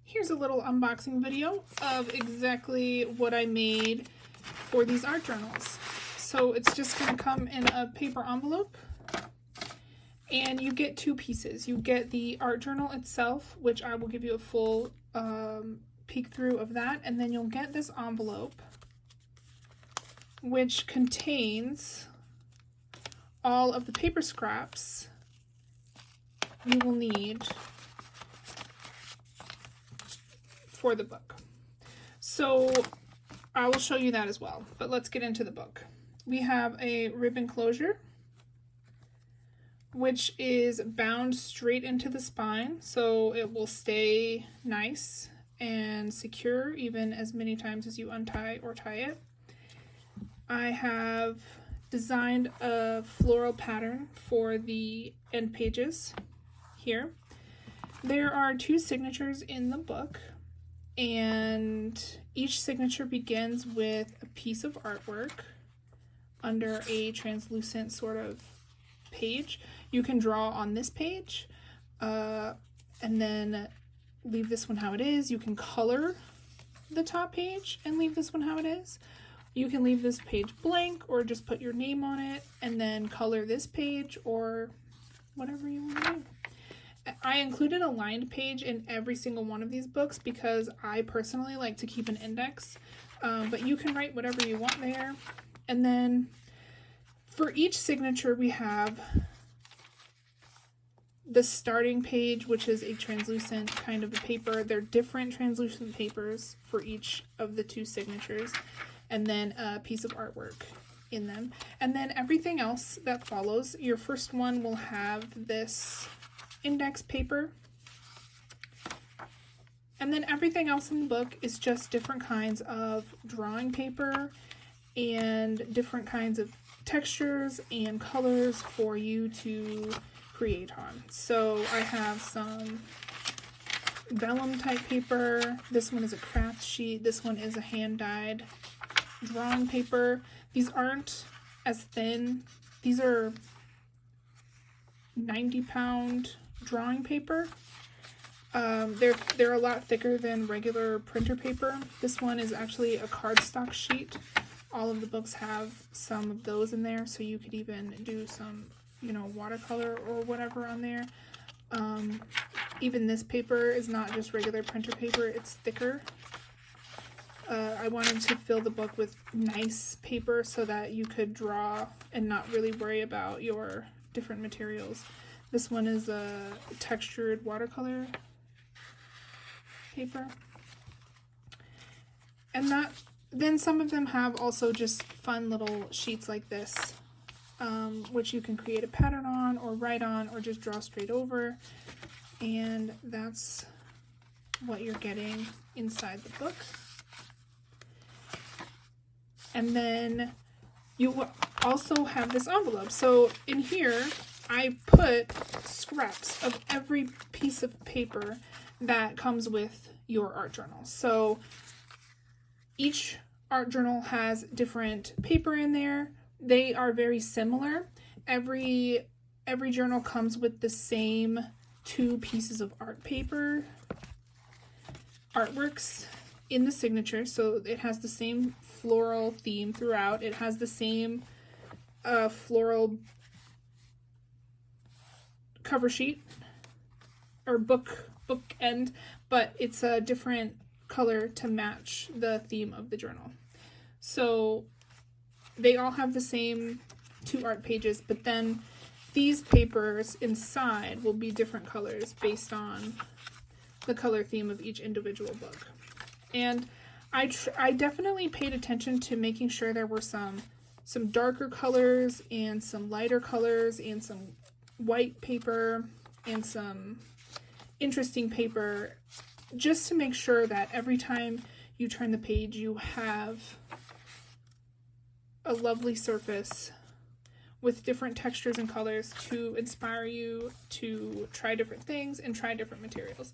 Here's a little unboxing video of exactly what I made for these art journals. So it's just going to come in a paper envelope, and you get two pieces. You get the art journal itself, which I will give you a full peek through of that, and then you'll get this envelope which contains all of the paper scraps you will need for the book. So I will show you that as well, but let's get into the book. We have a ribbon closure, which is bound straight into the spine, so it will stay nice and secure even as many times as you untie or tie it. I have designed a floral pattern for the end pages here. There are two signatures in the book, and each signature begins with a piece of artwork under a translucent sort of page. You can draw on this page and then leave this one how it is. You can color the top page and leave this one how it is. You can leave this page blank or just put your name on it and then color this page or whatever you want to do. I included a lined page in every single one of these books because I personally like to keep an index, but you can write whatever you want there. And then for each signature we have the starting page, which is a translucent kind of a paper. They're different translucent papers for each of the two signatures, and then a piece of artwork in them. And then everything else that follows, your first one will have this index paper, and then everything else in the book is just different kinds of drawing paper and different kinds of textures and colors for you to create on. So I have some vellum type paper. This one is a craft sheet. This one is a hand-dyed drawing paper. These aren't as thin. These are 90-pound drawing paper. They're a lot thicker than regular printer paper. This one is actually a cardstock sheet. All of the books have some of those in there, so you could even do some, watercolor or whatever on there. Even this paper is not just regular printer paper, it's thicker. I wanted to fill the book with nice paper so that you could draw and not really worry about your different materials. This one is a textured watercolor paper. And then some of them have also just fun little sheets like this, which you can create a pattern on or write on or just draw straight over. And that's what you're getting inside the book. And then you also have this envelope. So in here, I put scraps of every piece of paper that comes with your art journal. So each art journal has different paper in there. They are very similar. Every journal comes with the same two pieces of art paper, artworks in the signature. So it has the same floral theme throughout. It has the same floral cover sheet or book end, but it's a different color to match the theme of the journal. So they all have the same two art pages, but then these papers inside will be different colors based on the color theme of each individual book. And I definitely paid attention to making sure there were some darker colors and some lighter colors and some white paper and some interesting paper, just to make sure that every time you turn the page you have a lovely surface with different textures and colors to inspire you to try different things and try different materials.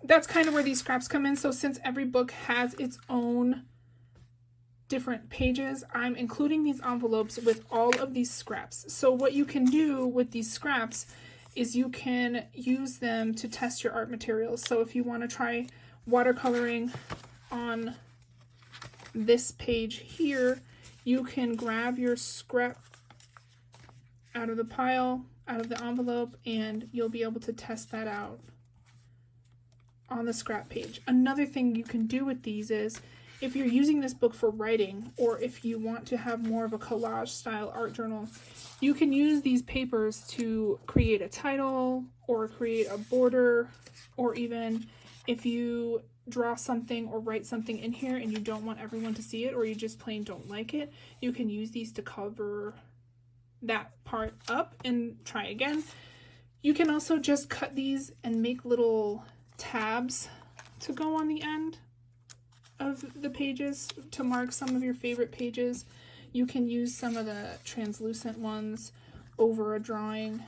That's kind of where these scraps come in. So since every book has its own different pages, I'm including these envelopes with all of these scraps. So what you can do with these scraps is you can use them to test your art materials. So if you want to try watercoloring on this page here, you can grab your scrap out of the pile, out of the envelope, and you'll be able to test that out on the scrap page. Another thing you can do with these is, if you're using this book for writing, or if you want to have more of a collage style art journal, you can use these papers to create a title or create a border, or even if you draw something or write something in here and you don't want everyone to see it, or you just plain don't like it, you can use these to cover that part up and try again. You can also just cut these and make little tabs to go on the end of the pages to mark some of your favorite pages. You can use some of the translucent ones over a drawing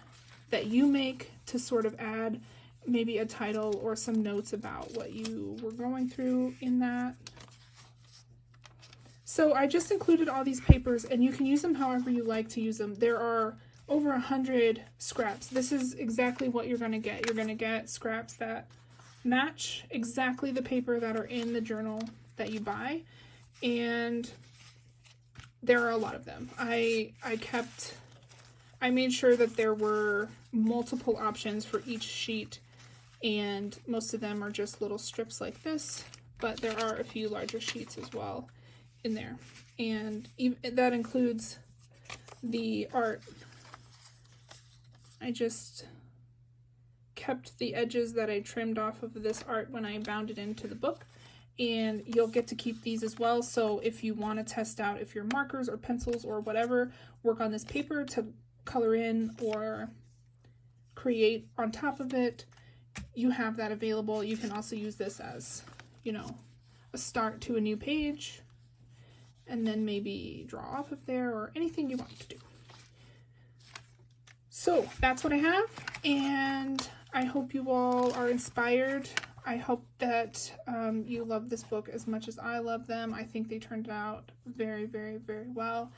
that you make to sort of add maybe a title or some notes about what you were going through in that. So I just included all these papers, and you can use them however you like to use them. There are over 100 scraps. This is exactly what you're going to get. You're going to get scraps that match exactly the paper that are in the journal that you buy, and there are a lot of them. I made sure that there were multiple options for each sheet, and most of them are just little strips like this, but there are a few larger sheets as well in there, and that includes the art. I just kept the edges that I trimmed off of this art when I bound it into the book, and you'll get to keep these as well. So if you want to test out if your markers or pencils or whatever work on this paper to color in or create on top of it, you have that available. You can also use this as, you know, a start to a new page, and then maybe draw off of there or anything you want to do. So that's what I have, and I hope you all are inspired. I hope that you love this book as much as I love them. I think they turned out very, very, very well.